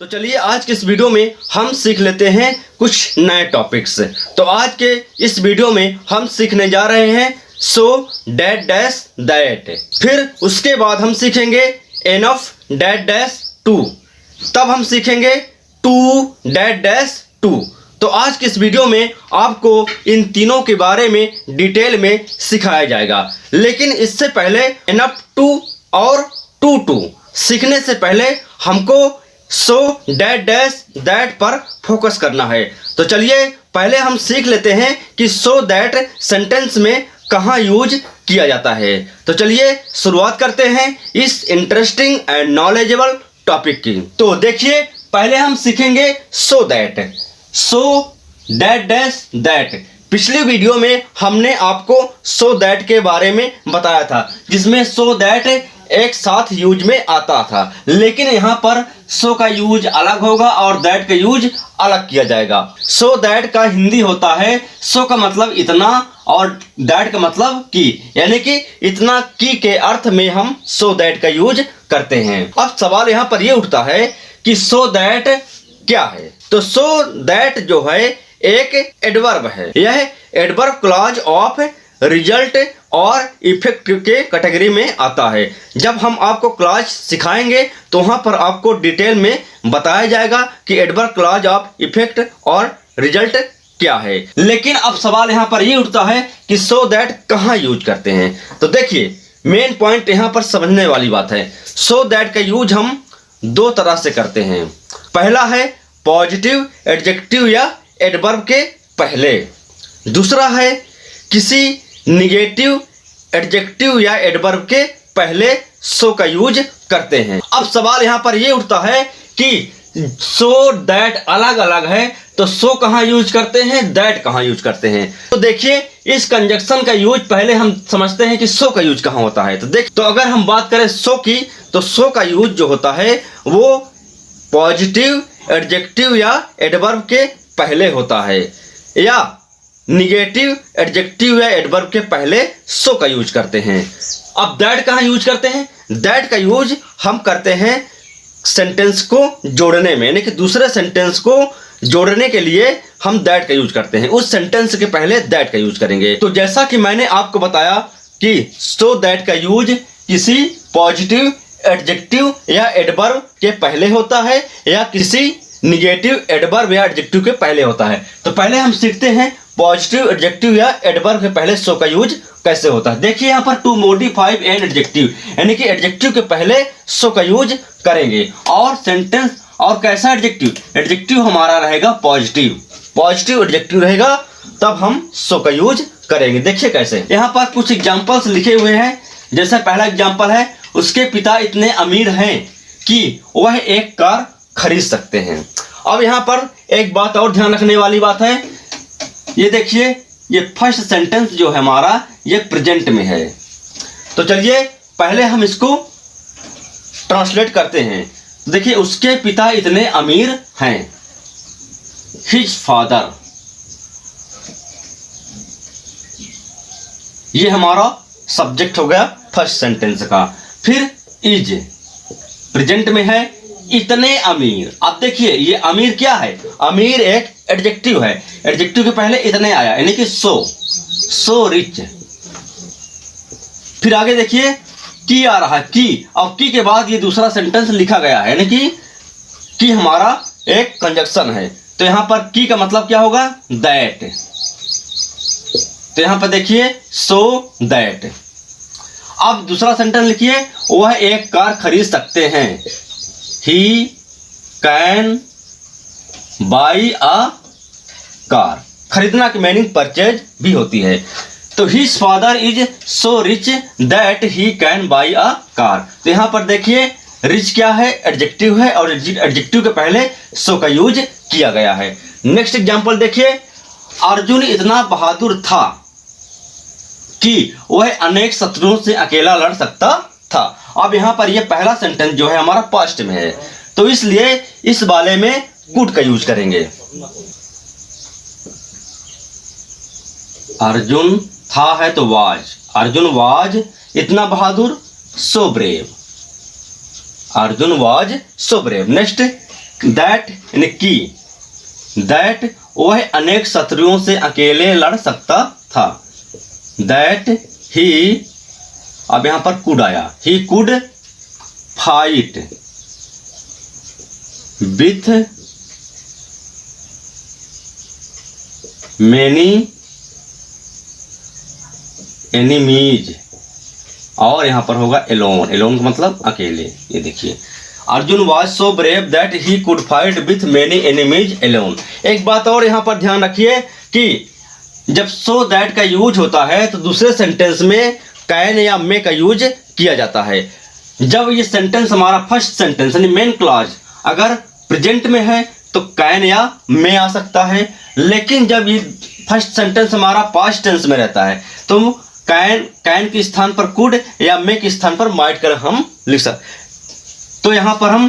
तो चलिए आज के इस वीडियो में हम सीख लेते हैं कुछ नए टॉपिक्स। तो आज के इस वीडियो में हम सीखने जा रहे हैं सो डैट डैश दैट, फिर उसके बाद हम सीखेंगे एनफ डैट डैश टू, तब हम सीखेंगे टू डैट डैश टू। तो आज के इस वीडियो में आपको इन तीनों के बारे में डिटेल में सिखाया जाएगा, लेकिन इससे पहले एनफ टू और टू टू सीखने से पहले हमको सो डैट डैश दैट पर फोकस करना है। तो चलिए पहले हम सीख लेते हैं कि सो दैट सेंटेंस में कहाँ यूज किया जाता है। तो चलिए शुरुआत करते हैं इस इंटरेस्टिंग एंड नॉलेजेबल टॉपिक की। तो देखिए पहले हम सीखेंगे so that. So that dash that, पिछले वीडियो में हमने आपको सो दैट के बारे में बताया था, जिसमें सो दैट एक साथ यूज में आता था, लेकिन यहाँ पर सो का यूज अलग होगा और दैट का यूज अलग किया जाएगा। सो दैट का हिंदी होता है सो का मतलब इतना और दैट का मतलब की, यानी कि इतना की के अर्थ में हम सो दैट का यूज करते हैं। अब सवाल यहाँ पर ये उठता है कि सो दैट क्या है। तो सो दैट जो है एक एडवर्ब है। यह एडवर्ब क्लॉज ऑफ रिजल्ट और इफेक्ट के कैटेगरी में आता है। जब हम आपको क्लॉज सिखाएंगे तो वहाँ पर आपको डिटेल में बताया जाएगा कि एडवर्ब क्लॉज ऑफ इफेक्ट और रिजल्ट क्या है। लेकिन अब सवाल यहाँ पर ये उठता है कि सो दैट कहाँ यूज करते हैं। तो देखिए मेन पॉइंट यहाँ पर समझने वाली बात है। सो दैट का यूज हम दो तरह से करते हैं। पहला है पॉजिटिव एडजेक्टिव या एडवर्ब के पहले, दूसरा है किसी निगेटिव एडजेक्टिव या एडवर्ब के पहले सो का यूज करते हैं। अब सवाल यहाँ पर ये उठता है कि सो दैट अलग अलग है, तो सो कहाँ यूज करते हैं, दैट कहाँ यूज करते हैं। तो देखिए इस कंजक्शन का यूज पहले हम समझते हैं कि सो का यूज कहाँ होता है। तो अगर हम बात करें सो की, तो सो का यूज जो होता है वो पॉजिटिव एडजेक्टिव या एडवर्ब के पहले होता है, या निगेटिव एडजेक्टिव या एडवर्ब के पहले सो का यूज करते हैं। अब दैट कहाँ यूज करते हैं। दैट का यूज हम करते हैं सेंटेंस को जोड़ने में, यानी कि दूसरे सेंटेंस को जोड़ने के लिए हम दैट का यूज करते हैं। उस सेंटेंस के पहले दैट का यूज करेंगे। तो जैसा कि मैंने आपको बताया कि सो दैट का यूज किसी पॉजिटिव एडजेक्टिव या एडवर्ब के पहले होता है या किसी निगेटिव एडवर्ब या एडजेक्टिव के पहले होता है। तो पहले हम सीखते हैं पॉजिटिव एडजेक्टिव या एडवर्ब के पहले सो का यूज कैसे होता है। देखिए यहाँ पर टू मॉडिफाई एन एडजेक्टिव, यानी कि एडजेक्टिव के पहले सो का यूज करेंगे। और सेंटेंस और कैसा एडजेक्टिव, एडजेक्टिव हमारा रहेगा पॉजिटिव, पॉजिटिव एडजेक्टिव रहेगा, तब हम सो का यूज करेंगे। देखिए कैसे, यहाँ पर कुछ एग्जाम्पल्स लिखे हुए हैं। जैसे पहला एग्जाम्पल है, उसके पिता इतने अमीर हैं कि वह एक कार खरीद सकते हैं। अब यहाँ पर एक बात और ध्यान रखने वाली बात है, ये देखिए ये फर्स्ट सेंटेंस जो है हमारा ये प्रेजेंट में है। तो चलिए पहले हम इसको ट्रांसलेट करते हैं। देखिए उसके पिता इतने अमीर हैं, हिज फादर, ये हमारा सब्जेक्ट हो गया फर्स्ट सेंटेंस का। फिर इज प्रेजेंट में है, इतने अमीर। अब देखिए ये अमीर क्या है, अमीर एक एडजेक्टिव है, एडजेक्टिव के पहले इतने आया, यानी कि सो रिच। फिर आगे देखिए की आ रहा है, की, अब की के बाद ये दूसरा सेंटेंस लिखा गया है, यानी कि हमारा एक कंजक्शन है। तो यहाँ पर की का मतलब क्या होगा, दैट। तो यहाँ पर देखिए सो दैट। अब दूसरा सेंटेंस लिखिए, वह एक कार खरीद सकते हैं, he can buy a car. खरीदना की मीनिंग परचेज भी होती है। तो his father is so rich that he can buy a car. तो यहाँ पर देखिए रिच क्या है, एडजेक्टिव है, और एडजेक्टिव के पहले सो का यूज किया गया है। नेक्स्ट एग्जांपल देखिए, अर्जुन इतना बहादुर था कि वह अनेक शत्रुओं से अकेला लड़ सकता था। अब यहाँ पर यह पहला सेंटेंस जो है हमारा पास्ट में है, तो इसलिए इस वाले में कुड का यूज करेंगे। अर्जुन था है तो वाज, अर्जुन वाज इतना बहादुर, so brave, Arjun was so brave. Next that यानी कि दैट वह अनेक शत्रुओं से अकेले लड़ सकता था। दैट ही, अब यहाँ पर कुड आया, ही could fight with many enemies, और यहाँ पर होगा एलोन, एलोन का मतलब अकेले। ये देखिए, Arjun was so brave that he could fight with many enemies alone. एक बात और यहाँ पर ध्यान रखिए कि जब सो दैट का यूज होता है तो दूसरे सेंटेंस में कैन या मे का यूज किया जाता है। जब ये सेंटेंस हमारा फर्स्ट सेंटेंस यानी मेन क्लॉज अगर प्रेजेंट में है तो कैन या मे आ सकता है, लेकिन जब ये फर्स्ट सेंटेंस हमारा पास्ट टेंस में रहता है तो कैन के स्थान पर कुड या मे के स्थान पर माइट कर हम लिख सकते। तो यहाँ पर हम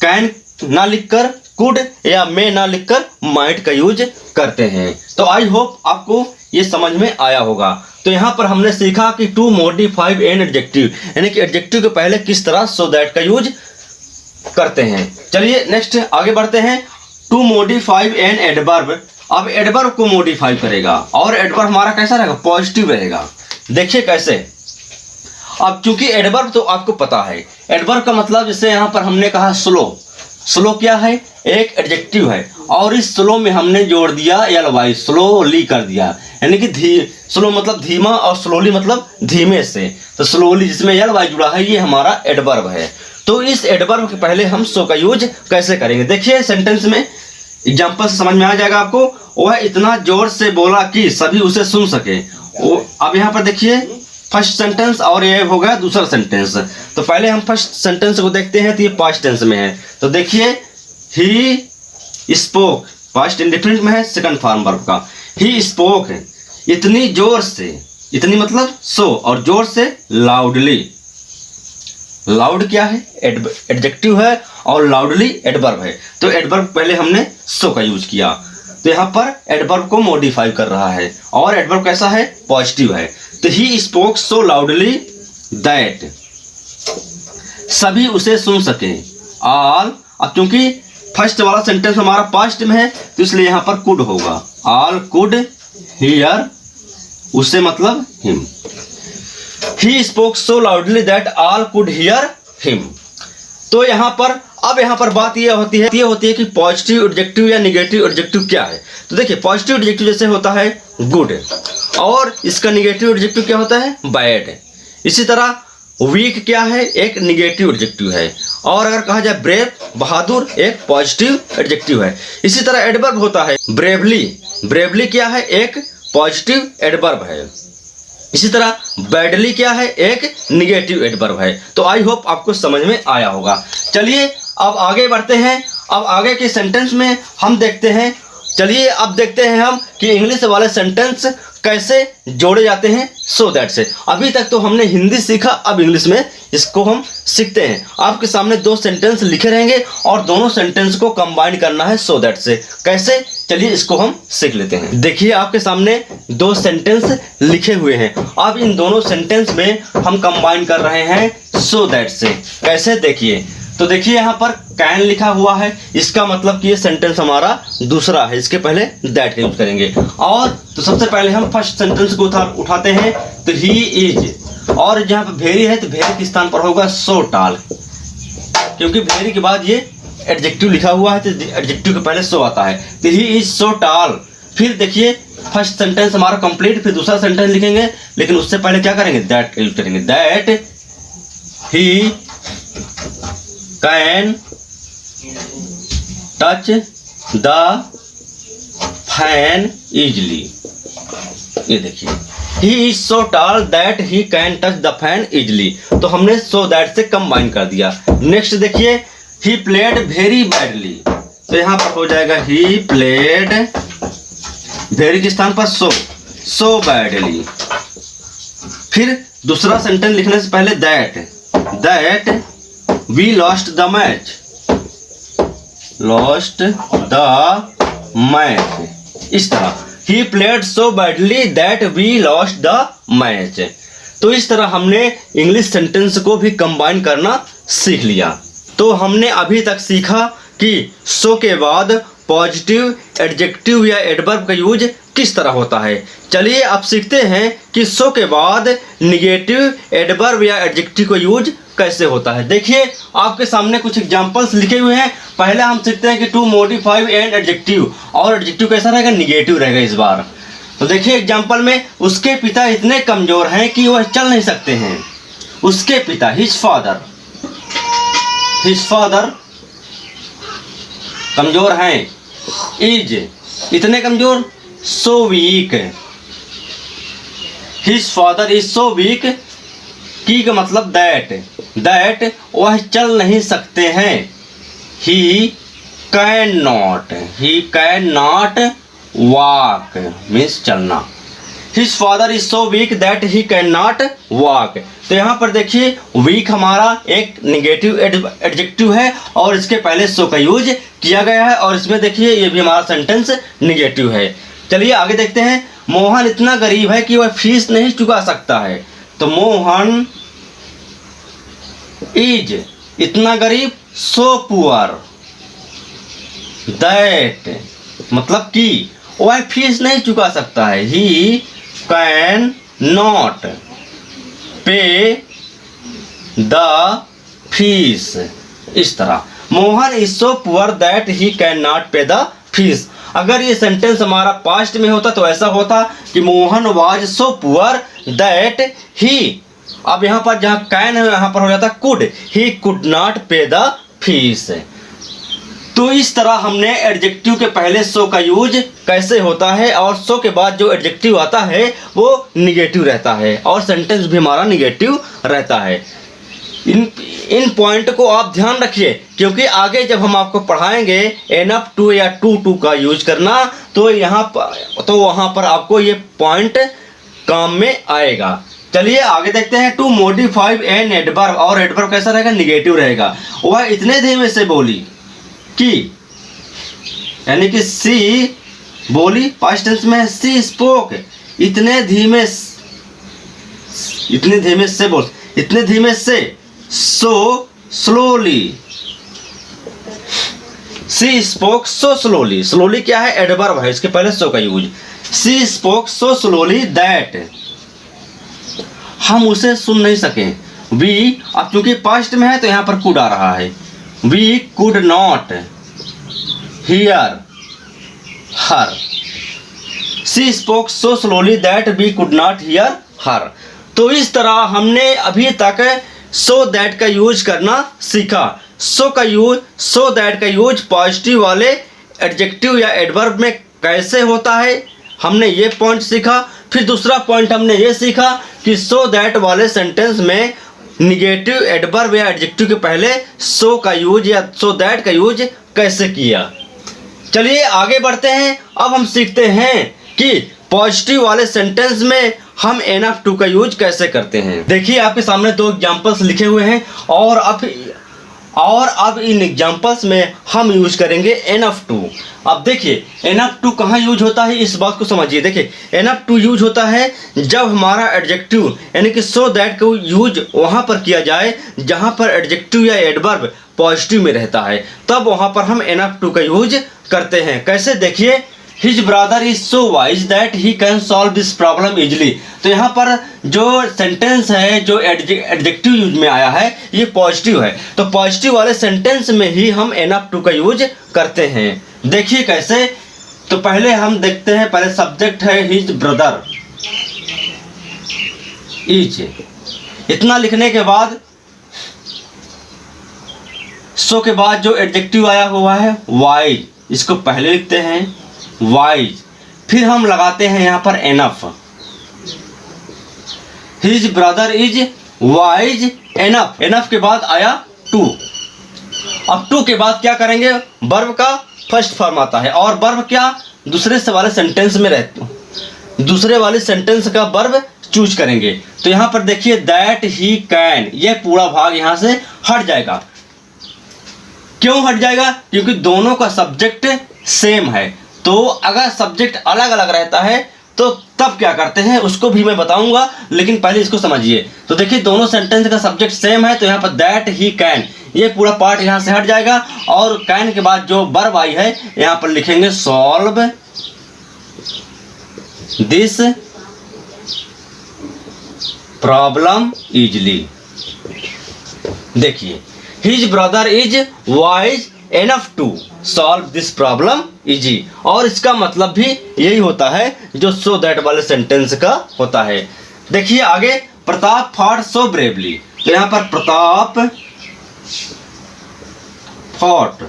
कैन ना लिखकर कुड या मे ना लिखकर माइट का यूज करते हैं। तो आई होप आपको ये समझ में आया होगा। तो यहाँ पर हमने सीखा कि टू मॉडिफाई एन एडजेक्टिव, यानी कि एडजेक्टिव के पहले किस तरह सो दैट का यूज करते हैं। चलिए नेक्स्ट आगे बढ़ते हैं। टू मॉडिफाई एन एडवर्ब, अब एडवर्ब को मॉडिफाई करेगा और एडवर्ब हमारा कैसा रहेगा, पॉजिटिव रहेगा। देखिए कैसे, अब चूंकि एडवर्ब तो आपको पता है, एडवर्ब का मतलब जैसे यहाँ पर हमने कहा स्लो, स्लो क्या है, एक एडजेक्टिव है और इस स्लो में हमने जोड़ दिया एल वाई, स्लोली कर दिया, यानी कि स्लो मतलब धीमा और स्लोली मतलब धीमे से, तो स्लोली जिसमें एल वाई जुड़ा है ये हमारा एडवर्ब है। तो इस एडवर्ब के पहले हम सो का यूज कैसे करेंगे, देखिए सेंटेंस में एग्जाम्पल से समझ में आ जाएगा आपको। वह इतना जोर से बोला कि सभी उसे सुन सके। अब यहाँ पर देखिए फर्स्ट सेंटेंस और ये हो गया दूसरा सेंटेंस। तो पहले हम फर्स्ट सेंटेंस को देखते हैं, तो ये पास्ट टेंस में है। तो देखिए ही स्पोक, पास्ट इंडिफिनिट में है, सेकंड फॉर्म वर्ब का। ही स्पोक इतनी जोर से, इतनी मतलब सो, और जोर से लाउडली, लाउड क्या है, एडजेक्टिव है और लाउडली एडवर्ब है। तो एडवर्ब पहले हमने सो का यूज किया, तो यहाँ पर एडवर्ब को मॉडिफाई कर रहा है और एडवर्ब कैसा है, पॉजिटिव है। तो he spoke so loudly that, सभी उसे सुन सके। ऑल, अब क्योंकि फर्स्ट वाला सेंटेंस हमारा पास्ट में है तो इसलिए यहाँ पर कुड होगा। ऑल कुड हियर, उसे मतलब him. He spoke so loudly that all could hear him. तो यहाँ पर अब यहाँ पर बात ये होती है कि पॉजिटिव एडजेक्टिव या नेगेटिव एडजेक्टिव क्या है। तो देखिए पॉजिटिव एडजेक्टिव जैसे होता है गुड और इसका नेगेटिव एडजेक्टिव क्या होता है, बैड। इसी तरह वीक क्या है, एक नेगेटिव एडजेक्टिव है, और अगर कहा जाए ब्रेव, बहादुर, एक पॉजिटिव एडजेक्टिव है। इसी तरह एडवर्ब होता है ब्रेवली, ब्रेवली क्या है, एक पॉजिटिव एडवर्ब है। इसी तरह बैडली क्या है, एक निगेटिव एडवर्ब है। तो आई होप आपको समझ में आया होगा। चलिए अब आगे बढ़ते हैं। अब आगे के सेंटेंस में हम देखते हैं, चलिए अब देखते हैं हम कि इंग्लिश वाले सेंटेंस कैसे जोड़े जाते हैं सो दैट से। अभी तक तो हमने हिंदी सीखा, अब इंग्लिश में इसको हम सीखते हैं। आपके सामने दो सेंटेंस लिखे रहेंगे और दोनों सेंटेंस को कंबाइन करना है सो दैट से। कैसे, चलिए इसको हम सीख लेते हैं। देखिए आपके सामने दो सेंटेंस लिखे हुए हैं, अब इन दोनों सेंटेंस में हम कंबाइन कर रहे हैं सो दैट से। कैसे, देखिए तो देखिए यहाँ पर कैन लिखा हुआ है, इसका मतलब कि ये सेंटेंस हमारा दूसरा है, इसके पहले दैट का यूज करेंगे। और तो सबसे पहले हम फर्स्ट सेंटेंस को उठाते हैं, तो ही इज, और जहाँ पर भेरी है तो भेरी के स्थान पर होगा सो टाल, क्योंकि भेरी के बाद ये एडजेक्टिव लिखा हुआ है तो एडजेक्टिव के पहले सो आता है। तो ही इज सो टाल। फिर देखिए फर्स्ट सेंटेंस हमारा कंप्लीट, फिर दूसरा सेंटेंस लिखेंगे, लेकिन उससे पहले क्या करेंगे, दैट यूज करेंगे। That he can touch the fan easily. ये देखिए he is so tall that he can touch the fan easily. तो हमने सो दैट से कंबाइन कर दिया। नेक्स्ट देखिए ही प्लेड वेरी बैडली, तो यहाँ पर हो जाएगा ही प्लेड वेरी के स्थान पर सो बैडली। फिर दूसरा सेंटेंस लिखने से पहले that we lost the match, इस तरह he played so badly that we lost the match. तो इस तरह हमने इंग्लिश सेंटेंस को भी कंबाइन करना सीख लिया। तो हमने अभी तक सीखा कि सो के बाद पॉजिटिव एडजेक्टिव या एडवर्ब का यूज किस तरह होता है। चलिए अब सीखते हैं कि सो के बाद निगेटिव एडवर्ब या एडजेक्टिव का यूज कैसे होता है। देखिए आपके सामने कुछ एग्जांपल्स लिखे हुए हैं। पहले हम सीखते हैं कि टू मॉडिफाई एंड एडजेक्टिव, और एडजेक्टिव कैसा रहेगा, निगेटिव रहेगा इस बार। तो देखिए एग्जांपल में, उसके पिता इतने कमजोर हैं कि वह चल नहीं सकते हैं। उसके पिता, हिज फादर कमजोर हैं। इज, इतने कमजोर, so weak, his father is so weak, की का मतलब दैट वह चल नहीं सकते हैं। He can not walk means चलना। His father is so weak that he can not walk. तो यहाँ पर देखिए वीक हमारा एक निगेटिव एडजेक्टिव है और इसके पहले सो का यूज किया गया है, और इसमें देखिए ये भी हमारा सेंटेंस निगेटिव है। चलिए आगे देखते हैं। मोहन इतना गरीब है कि वह फीस नहीं चुका सकता है। तो मोहन इज इतना गरीब, सो पुअर दैट मतलब कि वह फीस नहीं चुका सकता है। ही कैन नॉट पे द फीस। इस तरह Mohan is so poor that he can not पे द फीस। अगर ये सेंटेंस हमारा पास्ट में होता तो ऐसा होता कि Mohan was so poor that he, अब यहाँ पर जहाँ कैन है यहाँ पर हो जाता कुड, ही कुड नॉट पे द फीस। तो इस तरह हमने एडजेक्टिव के पहले सो का यूज कैसे होता है, और सो के बाद जो एडजेक्टिव आता है वो निगेटिव रहता है, और सेंटेंस भी हमारा निगेटिव रहता है। इन पॉइंट को आप ध्यान रखिए, क्योंकि आगे जब हम आपको पढ़ाएंगे एनफ टू या टू का यूज करना, तो वहाँ पर आपको ये पॉइंट काम में आएगा। चलिए आगे देखते हैं। टू मॉडिफाई एन एडवर्ब, और एडवर्ब कैसा रहेगा, निगेटिव रहेगा। वह इतने धीमे से बोली कि, यानी कि सी बोली, पास्ट टेंस में सी स्पोक, इतने धीमे से, so slowly, she spoke so slowly क्या है, एडवर्ब है, इसके पहले सो का use. She spoke so slowly that, हम उसे सुन नहीं सके। वी, अब चूंकि पास्ट में है तो यहाँ पर कुड आ रहा है। We could not hear her, she spoke so slowly that we could not hear her. तो इस तरह हमने अभी तक सो दैट का यूज करना सीखा। सो दैट का यूज पॉजिटिव वाले एडजेक्टिव या एडवर्ब में कैसे होता है, हमने ये पॉइंट सीखा। फिर दूसरा पॉइंट हमने ये सीखा कि सो दैट वाले सेंटेंस में निगेटिव एडवर्ब या एडजेक्टिव के पहले सो का यूज या सो दैट का यूज कैसे किया। चलिए आगे बढ़ते हैं। अब हम सीखते हैं कि पॉजिटिव वाले सेंटेंस में हम एनफ टू का यूज कैसे करते हैं। देखिए आपके सामने दो एग्जांपल्स लिखे हुए हैं, और अब इन एग्जांपल्स में हम यूज करेंगे एनफ टू। अब देखिए एनफ टू कहाँ यूज होता है, इस बात को समझिए। देखिए एनफ टू यूज होता है जब हमारा एडजेक्टिव यानी कि सो दैट का यूज वहाँ पर किया जाए जहाँ पर एडजेक्टिव या एडवर्ब पॉजिटिव में रहता है, तब वहाँ पर हम एनफ टू का यूज करते हैं। कैसे, देखिए his brother is so wise that he can solve this problem easily. तो यहाँ पर जो सेंटेंस है जो एडजेक्टिव यूज में आया है ये पॉजिटिव है, तो पॉजिटिव वाले सेंटेंस में ही हम एनफ टू का यूज करते हैं। देखिए कैसे, तो पहले हम देखते हैं, पहले सब्जेक्ट है हिज ब्रदर इज, इतना लिखने के बाद सो के बाद जो एडजेक्टिव आया हुआ है वाइज, इसको पहले लिखते हैं वाइज, फिर हम लगाते हैं यहाँ पर enough. His brother is wise enough, enough के बाद आया टू। अब टू के बाद क्या करेंगे, वर्ब का फर्स्ट फॉर्म आता है, और वर्ब क्या दूसरे वाले सेंटेंस में रहते, दूसरे वाले सेंटेंस का वर्ब चूज करेंगे। तो यहाँ पर देखिए दैट ही कैन, यह पूरा भाग यहाँ से हट जाएगा। क्यों हट जाएगा, क्योंकि दोनों का सब्जेक्ट सेम है। तो अगर सब्जेक्ट अलग अलग रहता है तो तब क्या करते हैं उसको भी मैं बताऊंगा, लेकिन पहले इसको समझिए। तो देखिए दोनों सेंटेंस का सब्जेक्ट सेम है, तो यहाँ पर दैट ही कैन, ये पूरा पार्ट यहाँ से हट जाएगा, और कैन के बाद जो वर्ब आई है यहाँ पर लिखेंगे सॉल्व दिस प्रॉब्लम इजली। देखिए his brother is wise enough to solve this problem easy, और इसका मतलब भी यही होता है जो सो दैट वाले सेंटेंस का होता है। देखिए आगे, प्रताप फॉट सो ब्रेवली, तो यहाँ पर प्रताप फॉट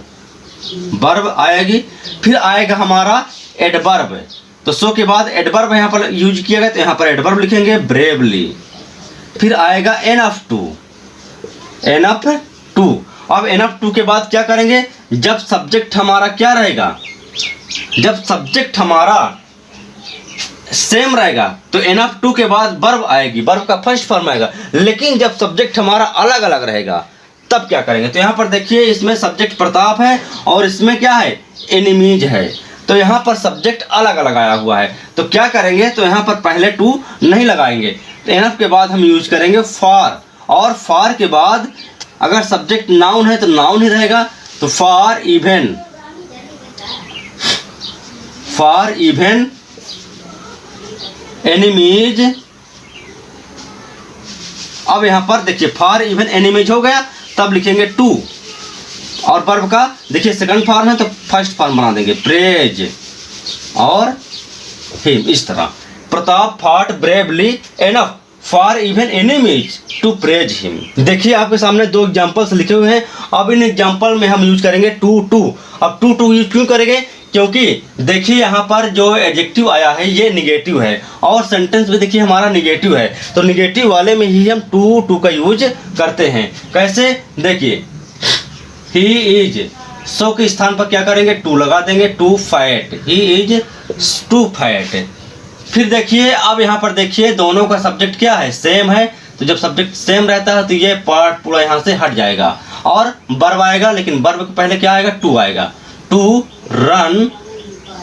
वर्ब आएगी, फिर आएगा हमारा एडवर्ब, तो सो के बाद एडवर्ब यहाँ पर यूज किया गया, तो यहाँ पर एडवर्ब लिखेंगे ब्रेवली, फिर आएगा एनफ टू। अब एनफ टू के बाद क्या करेंगे, जब सब्जेक्ट हमारा क्या रहेगा, जब सब्जेक्ट हमारा सेम रहेगा तो एनफ टू के बाद वर्ब आएगी, वर्ब का फर्स्ट फॉर्म आएगा। लेकिन जब सब्जेक्ट हमारा अलग अलग रहेगा तब क्या करेंगे, तो यहाँ पर देखिए इसमें सब्जेक्ट प्रताप है और इसमें क्या है, एनिमीज है, तो यहाँ पर सब्जेक्ट अलग अलग आया हुआ है। तो क्या करेंगे, तो यहाँ पर पहले टू नहीं लगाएंगे, तो एनफ के बाद हम यूज करेंगे फॉर, और फॉर के बाद अगर सब्जेक्ट नाउन है तो नाउन ही रहेगा, तो फॉर इवन एनिमीज। अब यहां पर देखिए फॉर इवन एनिमीज हो गया, तब लिखेंगे टू, और वर्ब का देखिए सेकंड फॉर्म है तो फर्स्ट फॉर्म बना देंगे प्रेज और हिम। इस तरह Pratap fought bravely enough for even enemies to praise him. देखिए आपके सामने दो एग्जांपल्स लिखे हुए हैं, अब इन एग्जांपल में हम यूज करेंगे टू। अब टू यूज क्यों करेंगे, क्योंकि देखिए यहाँ पर जो एडजेक्टिव आया है ये निगेटिव है, और सेंटेंस में देखिए हमारा निगेटिव है, तो निगेटिव वाले में ही हम टू का यूज करते हैं। कैसे, देखिए ही इज, सो के स्थान पर क्या करेंगे, टू लगा देंगे, too fat, he is too fat. फिर देखिए अब यहाँ पर देखिए दोनों का सब्जेक्ट क्या है, सेम है, तो जब सब्जेक्ट सेम रहता है तो ये पार्ट पूरा यहाँ से हट जाएगा और वर्ब आएगा, लेकिन वर्ब के पहले क्या आएगा, टू आएगा, टू रन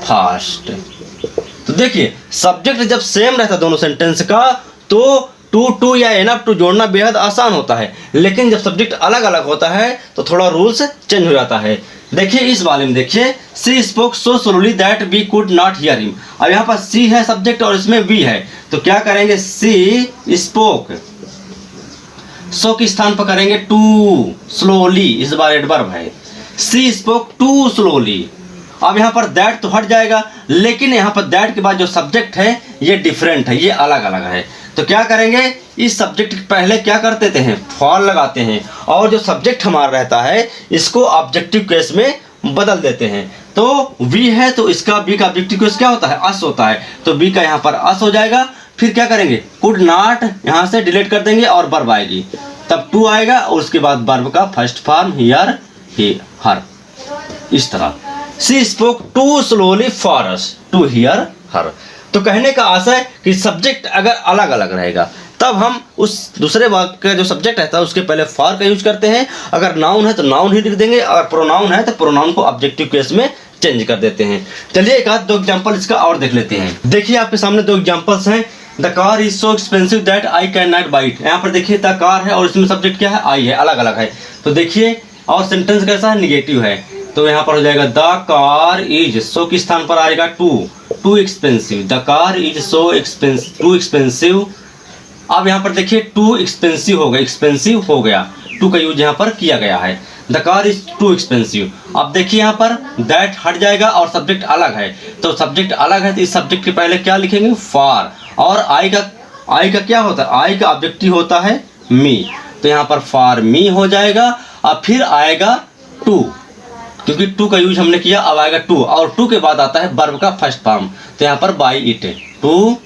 फास्ट। तो देखिए सब्जेक्ट जब सेम रहता है दोनों सेंटेंस का तो टू या एनफ टू जोड़ना बेहद आसान होता है, लेकिन जब सब्जेक्ट अलग अलग होता है तो थोड़ा रूल्स चेंज हो जाता है। देखिए इस वाले में देखिए, she spoke so slowly that we could not hear him. अब यहाँ पर सी है सब्जेक्ट और इसमें वी है, तो क्या करेंगे, सी स्पोक, सो के स्थान पर करेंगे टू स्लोली, इस बार एडवर्ब है, सी स्पोक टू स्लोली। अब यहाँ पर दैट तो हट जाएगा, लेकिन यहाँ पर दैट के बाद जो सब्जेक्ट है ये डिफरेंट है, ये अलग अलग है, तो क्या करेंगे, इस सब्जेक्ट के पहले क्या कर देते हैं, फॉर लगाते हैं, और जो सब्जेक्ट हमारा रहता है इसको ऑब्जेक्टिव केस में बदल देते हैं। तो वी है तो इसका बी का ऑब्जेक्टिव केस क्या होता है, अस होता है, तो बी का यहाँ पर अस हो जाएगा। फिर क्या करेंगे, कुड नॉट यहाँ से डिलीट कर देंगे और वर्ब आएगी, तब टू आएगा, और उसके बाद वर्ब का first form hear he her. इस तरह she spoke too slowly for us to hear her. तो कहने का आशय कि सब्जेक्ट अगर अलग अलग रहेगा तब हम उस दूसरे वाक्य का जो सब्जेक्ट रहता है उसके पहले फॉर का यूज करते हैं, अगर नाउन है तो नाउन ही लिख देंगे, अगर प्रोनाउन है तो प्रोनाउन को ऑब्जेक्टिव केस में चेंज कर देते हैं। चलिए एक आध दो एग्जांपल इसका और देख लेते हैं। देखिए आपके सामने दो एग्जांपल्स हैं, the car is so expensive that I can not by it. यहाँ पर देखिए द कार है और इसमें सब्जेक्ट क्या है, आई है, अलग अलग है, तो देखिए और सेंटेंस कैसा है, निगेटिव है, तो यहाँ पर हो जाएगा द कार इज, सो के स्थान पर आएगा too expensive, the car is so too expensive. अब यहाँ पर देखिए टू एक्सपेंसिव हो गया, टू का यूज यहाँ पर किया गया है, the car is too expensive. अब देखिए यहाँ पर दैट हट जाएगा और सब्जेक्ट अलग है, तो सब्जेक्ट अलग है तो इस सब्जेक्ट के पहले क्या लिखेंगे, फॉर, और आई का क्या होता है, आई का ऑब्जेक्टिव होता है मी, तो यहाँ पर फॉर मी हो जाएगा। अब फिर आएगा टू, क्योंकि टू का यूज हमने किया, अब आएगा टू, और टू के बाद आता है वर्ब का फर्स्ट फॉर्म, तो यहाँ पर by it, two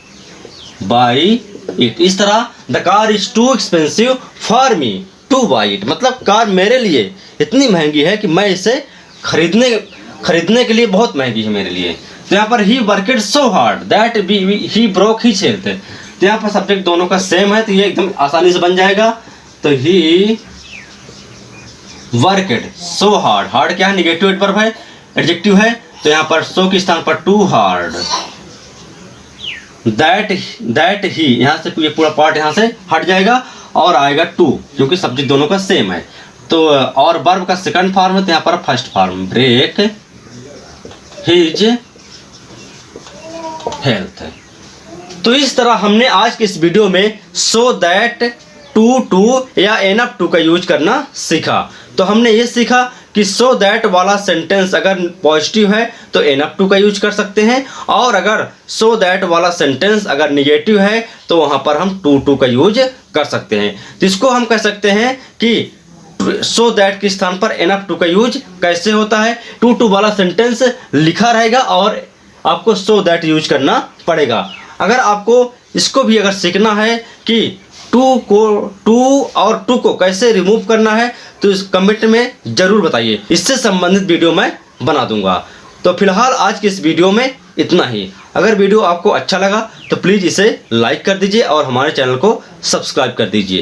by it. इस तरह the car is too expensive for me two by it, मतलब कार मेरे लिए इतनी महंगी है कि मैं इसे खरीदने के लिए बहुत महंगी है मेरे लिए। तो यहाँ पर he worked so hard that he broke his health, तो यहाँ पर सब्जेक्ट दोनों का सेम है तो ये एकदम आसानी से बन जाएगा। तो he worked so hard, hard क्या है, निगेटिव एडवर्ब है, एडजेक्टिव है, तो यहाँ पर सो के स्थान पर टू हार्ड दैट ही, यहाँ से ये पूरा पार्ट यहाँ से हट जाएगा और आएगा टू, क्योंकि सब्जेक्ट दोनों का सेम है। तो और वर्ब का सेकंड फॉर्म है, तो यहाँ पर first form break his health. तो इस तरह हमने आज के इस वीडियो में सो दैट, टू या एनफ टू का यूज करना सीखा। तो हमने ये सीखा कि सो दैट वाला सेंटेंस अगर पॉजिटिव है तो एनफ टू का यूज कर सकते हैं, और अगर सो दैट वाला सेंटेंस अगर निगेटिव है तो वहाँ पर हम टू का यूज कर सकते हैं। जिसको हम कह सकते हैं कि सो दैट के स्थान पर एनफ टू का यूज कैसे होता है। टू वाला सेंटेंस लिखा रहेगा और आपको सो दैट यूज करना पड़ेगा। अगर आपको इसको भी अगर सीखना है कि टू और टू को कैसे रिमूव करना है तो इस कमेंट में ज़रूर बताइए, इससे संबंधित वीडियो मैं बना दूंगा। तो फिलहाल आज की इस वीडियो में इतना ही। अगर वीडियो आपको अच्छा लगा तो प्लीज़ इसे लाइक कर दीजिए और हमारे चैनल को सब्सक्राइब कर दीजिए।